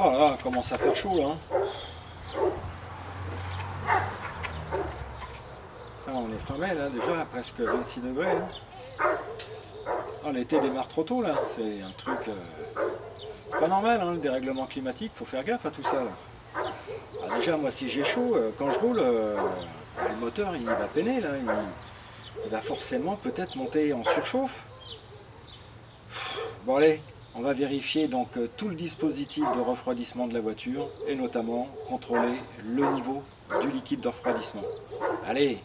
Oh là, commence à faire chaud là. Enfin, on est fin mai là déjà, à presque 26 degrés là. Oh, l'été démarre trop tôt là, c'est un truc pas normal, hein, le dérèglement climatique, faut faire gaffe à tout ça là. Ah, déjà moi si j'ai chaud, quand je roule, le moteur il va peiner là, il va forcément peut-être monter en surchauffe. Bon allez, on va vérifier donc tout le dispositif de refroidissement de la voiture et notamment contrôler le niveau du liquide de refroidissement. Allez,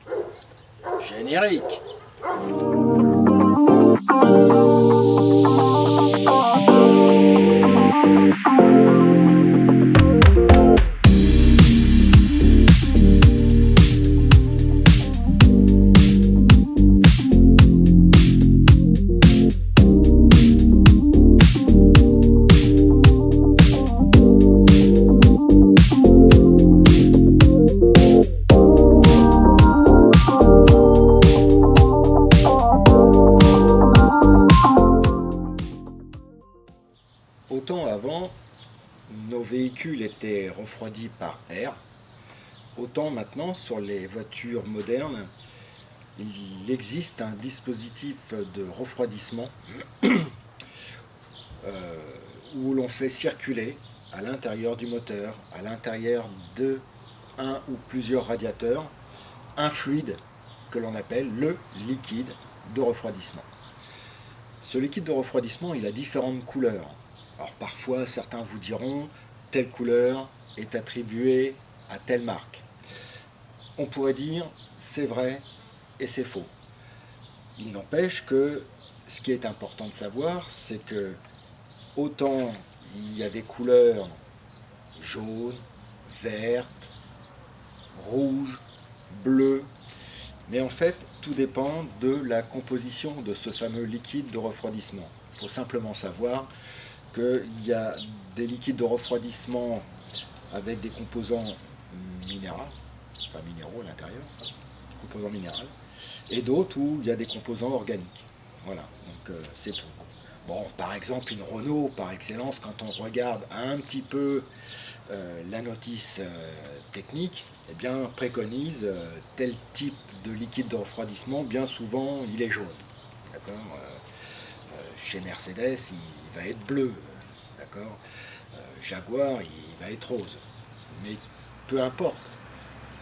générique. Autant avant, nos véhicules étaient refroidis par air, autant maintenant sur les voitures modernes, il existe un dispositif de refroidissement où l'on fait circuler à l'intérieur du moteur, à l'intérieur de un ou plusieurs radiateurs, un fluide que l'on appelle le liquide de refroidissement. Ce liquide de refroidissement, il a différentes couleurs. Alors parfois, certains vous diront, telle couleur est attribuée à telle marque. On pourrait dire, c'est vrai et c'est faux. Il n'empêche que ce qui est important de savoir, c'est que autant il y a des couleurs jaunes, vertes, rouges, bleues, mais en fait, tout dépend de la composition de ce fameux liquide de refroidissement. Il faut simplement savoir qu'il y a des liquides de refroidissement avec des composants minéraux, enfin minéraux à l'intérieur, composants minéraux, et d'autres où il y a des composants organiques. Voilà, donc c'est tout. Bon, par exemple, une Renault, par excellence, quand on regarde un petit peu la notice technique, eh bien, préconise tel type de liquide de refroidissement, bien souvent, il est jaune. D'accord. Chez Mercedes, il va être bleu. D'accord. Jaguar, il va être rose. Mais peu importe.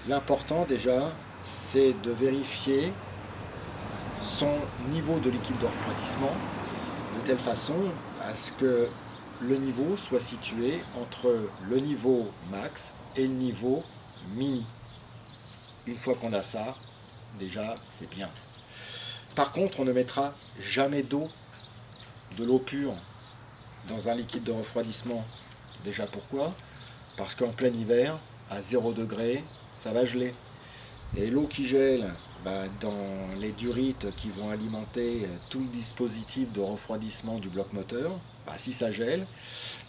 L'important déjà, c'est de vérifier son niveau de liquide de refroidissement de telle façon à ce que le niveau soit situé entre le niveau max et le niveau mini. Une fois qu'on a ça, déjà c'est bien. Par contre, on ne mettra jamais d'eau, de l'eau pure, dans un liquide de refroidissement. Déjà pourquoi? Parce qu'en plein hiver, à 0 degré, ça va geler. Et l'eau qui gèle, dans les durites qui vont alimenter tout le dispositif de refroidissement du bloc moteur, si ça gèle,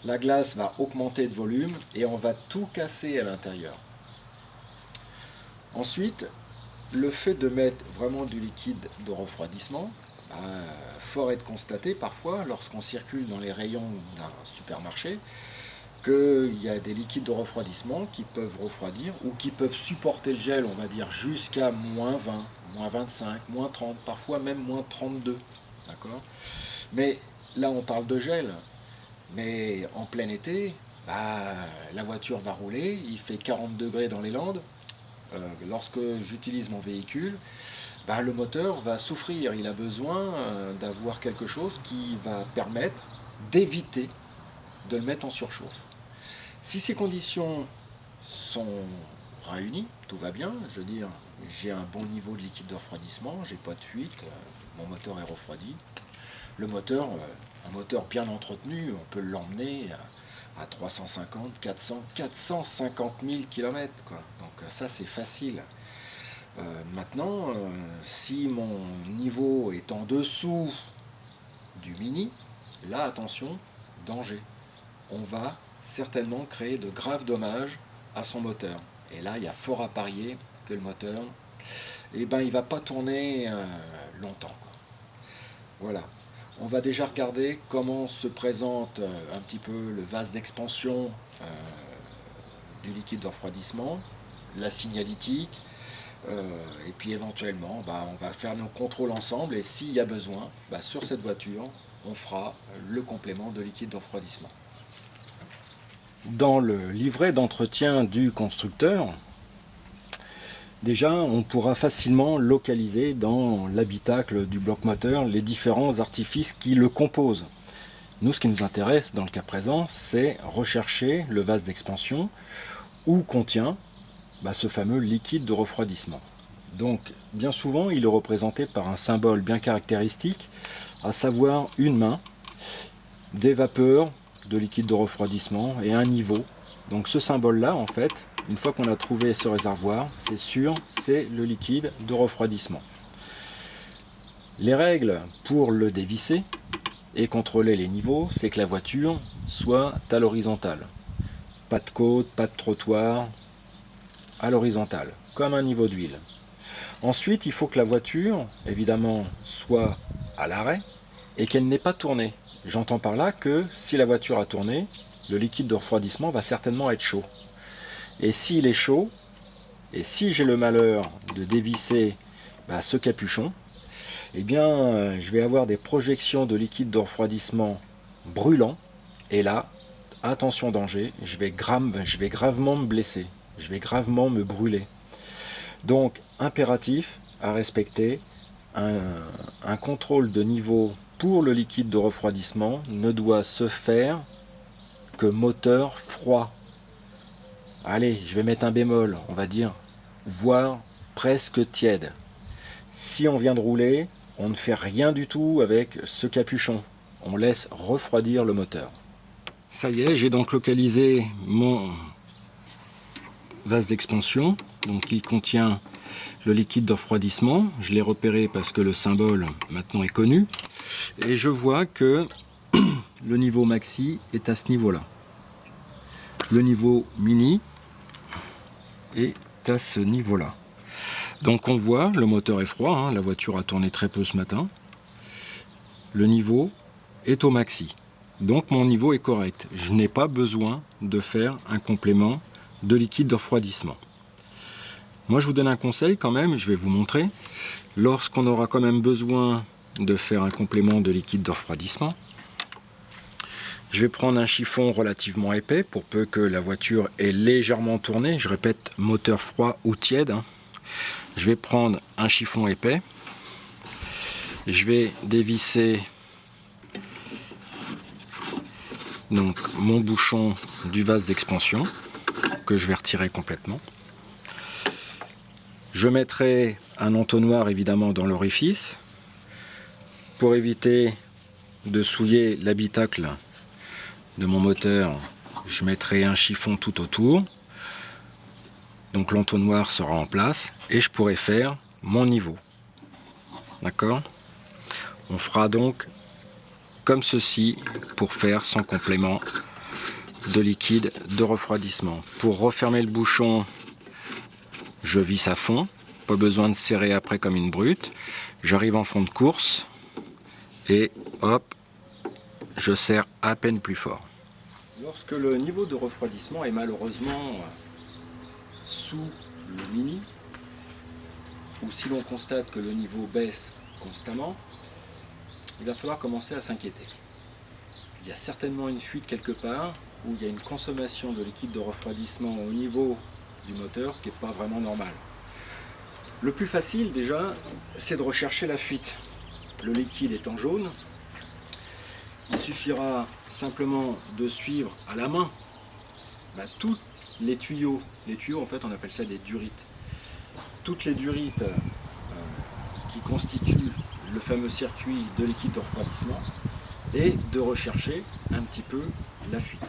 la glace va augmenter de volume et on va tout casser à l'intérieur. Ensuite, le fait de mettre vraiment du liquide de refroidissement, fort est de constater parfois, lorsqu'on circule dans les rayons d'un supermarché, qu'il y a des liquides de refroidissement qui peuvent refroidir ou qui peuvent supporter le gel, on va dire, jusqu'à moins 20, moins 25, moins 30, parfois même moins 32. D'accord. Mais là, on parle de gel. Mais en plein été, la voiture va rouler, il fait 40 degrés dans les Landes. Lorsque j'utilise mon véhicule, le moteur va souffrir. Il a besoin d'avoir quelque chose qui va permettre d'éviter de le mettre en surchauffe. Si ces conditions sont réunies, tout va bien. Je veux dire, j'ai un bon niveau de liquide de refroidissement, j'ai pas de fuite, mon moteur est refroidi. Le moteur, un moteur bien entretenu, on peut l'emmener à 350, 400, 450 000 km. Donc ça, c'est facile. Maintenant, si mon niveau est en dessous du mini, là, attention, danger. On va certainement créer de graves dommages à son moteur. Et là, il y a fort à parier que le moteur, il ne va pas tourner longtemps. Voilà. On va déjà regarder comment se présente un petit peu le vase d'expansion du liquide de refroidissement, la signalétique, et puis éventuellement on va faire nos contrôles ensemble et s'il y a besoin, sur cette voiture, on fera le complément de liquide de refroidissement. Dans le livret d'entretien du constructeur, déjà, on pourra facilement localiser dans l'habitacle du bloc moteur les différents artifices qui le composent. Nous, ce qui nous intéresse dans le cas présent, c'est rechercher le vase d'expansion où contient ce fameux liquide de refroidissement. Donc, bien souvent, il est représenté par un symbole bien caractéristique, à savoir une main, des vapeurs de liquide de refroidissement et un niveau. Donc ce symbole-là, en fait, une fois qu'on a trouvé ce réservoir, c'est sûr, c'est le liquide de refroidissement. Les règles pour le dévisser et contrôler les niveaux, c'est que la voiture soit à l'horizontale. Pas de côte, pas de trottoir, à l'horizontale, comme un niveau d'huile. Ensuite, il faut que la voiture, évidemment, soit à l'arrêt et qu'elle n'ait pas tourné. J'entends par là que si la voiture a tourné, le liquide de refroidissement va certainement être chaud. Et s'il est chaud, et si j'ai le malheur de dévisser ce capuchon, eh bien je vais avoir des projections de liquide de refroidissement brûlant. Et là, attention danger, je vais gravement me blesser, je vais gravement me brûler. Donc impératif à respecter, un contrôle de niveau pour le liquide de refroidissement ne doit se faire que moteur froid. Allez, je vais mettre un bémol, on va dire, voire presque tiède. Si on vient de rouler, on ne fait rien du tout avec ce capuchon. On laisse refroidir le moteur. Ça y est, j'ai donc localisé mon vase d'expansion, donc qui contient le liquide de refroidissement. Je l'ai repéré parce que le symbole maintenant est connu. Et je vois que le niveau maxi est à ce niveau-là. Le niveau mini est à ce niveau-là. Donc on voit, le moteur est froid, la voiture a tourné très peu ce matin. Le niveau est au maxi. Donc mon niveau est correct. Je n'ai pas besoin de faire un complément de liquide de refroidissement. Moi je vous donne un conseil quand même, je vais vous montrer. Lorsqu'on aura quand même besoin de faire un complément de liquide de refroidissement, je vais prendre un chiffon relativement épais pour peu que la voiture ait légèrement tourné. Je répète, moteur froid ou tiède. Je vais prendre un chiffon épais. Je vais dévisser donc mon bouchon du vase d'expansion que je vais retirer complètement. Je mettrai un entonnoir évidemment dans l'orifice pour éviter de souiller l'habitacle de mon moteur. Je mettrai un chiffon tout autour, donc l'entonnoir sera en place et je pourrai faire mon niveau. D'accord? On fera donc comme ceci pour faire son complément de liquide de refroidissement. Pour refermer le bouchon, je visse à fond, pas besoin de serrer après comme une brute. J'arrive en fond de course et hop, je serre à peine plus fort. Lorsque le niveau de refroidissement est malheureusement sous le mini, ou si l'on constate que le niveau baisse constamment, il va falloir commencer à s'inquiéter. Il y a certainement une fuite quelque part, où il y a une consommation de liquide de refroidissement au niveau du moteur qui n'est pas vraiment normale. Le plus facile déjà, c'est de rechercher la fuite. Le liquide étant jaune, il suffira simplement de suivre à la main tous les tuyaux. Les tuyaux, en fait, on appelle ça des durites. Toutes les durites qui constituent le fameux circuit de liquide de refroidissement et de rechercher un petit peu la fuite.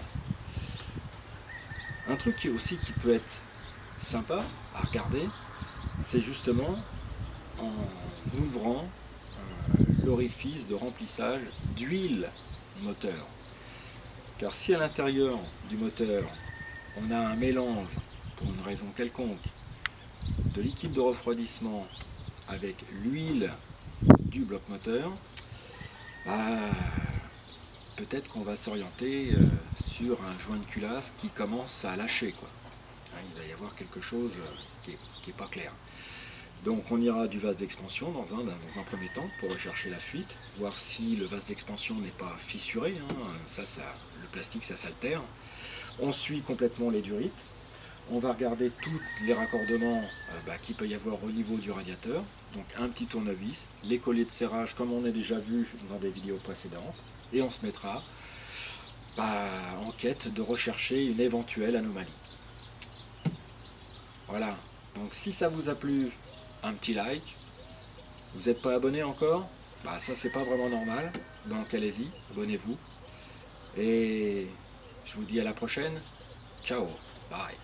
Un truc qui peut être sympa à regarder, c'est justement en ouvrant l'orifice de remplissage d'huile moteur. Car si à l'intérieur du moteur on a un mélange, pour une raison quelconque, de liquide de refroidissement avec l'huile du bloc moteur, bah, peut-être qu'on va s'orienter sur un joint de culasse qui commence à lâcher, quoi. Hein, il va y avoir quelque chose qui est pas clair. Donc on ira du vase d'expansion dans un premier temps pour rechercher la fuite, voir si le vase d'expansion n'est pas fissuré, hein. Le plastique ça s'altère. On suit complètement les durites. On va regarder tous les raccordements qu'il peut y avoir au niveau du radiateur. Donc un petit tournevis, les colliers de serrage comme on a déjà vu dans des vidéos précédentes. Et on se mettra en quête de rechercher une éventuelle anomalie. Voilà, donc si ça vous a plu, un petit like. Vous n'êtes pas abonné encore? Ça c'est pas vraiment normal. Donc allez-y, abonnez-vous. Et je vous dis à la prochaine. Ciao, bye.